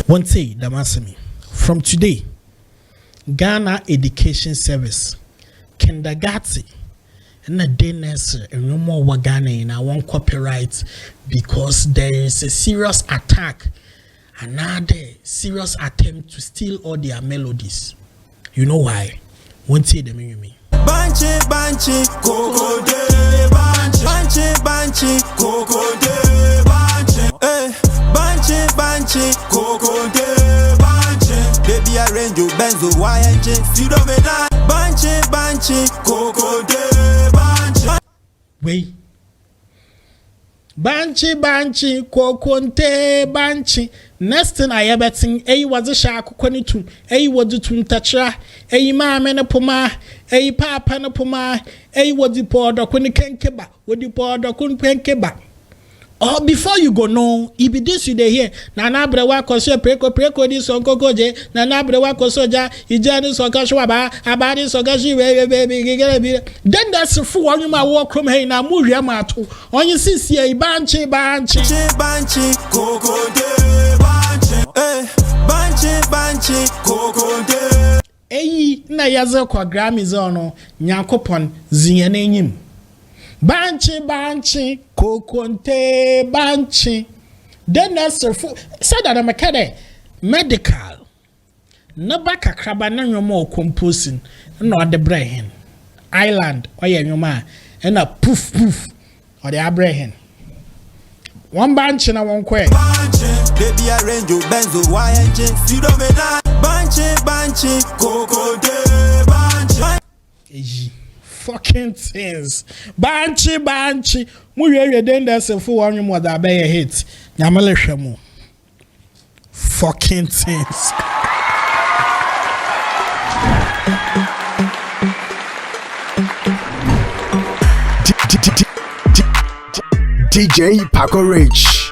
One say, Damasemi, from today, Ghana Education Service, kindergarten, and a day nursery, and no more Wagana in our copyright because there is a serious attack, another serious attempt to steal all their melodies. You know why? Won't say them you mean. Banchi, coco de banchi, coco de banchi. Banchi, coco de banchi. Baby, arrange your benzo, why ain't you? See the way banchi, coco de banchi. Wait. Banchi, kokonte banchi. Next thing I ever seen, was a shark, quanitum, was the tuntacha, ma menopoma, papa nopoma, was the powder, when you can't keba, what the powder couldn't keba. Oh, before you go, no, if it is you here, Nana Brewa Kosia Preko, this on Cocoje, Nana Brewa Kosoja, Ijanis or Kashwaba, Abadis or Gashi, baby, then that's a fool on you, my walk from here now, move your matu. On you see, banchi, coco de banchi, coco de. Na yaza kwa Grammys ono, Nyakopon, Zianim. Banchi, kokonte banchi. Then that's the said that I'm a medical. No back a crab and no more composing. No the brain. Island, or your man, and a poof or the abrahin. One banch and I won't quit. Baby, arrange your benzo, why ain't you? See the way banchi, coco de banchi. Fucking things. Banchi. Muye then there's a full one more that be a hit. Nyamale shemu. Fucking things. DJ Paco Rich.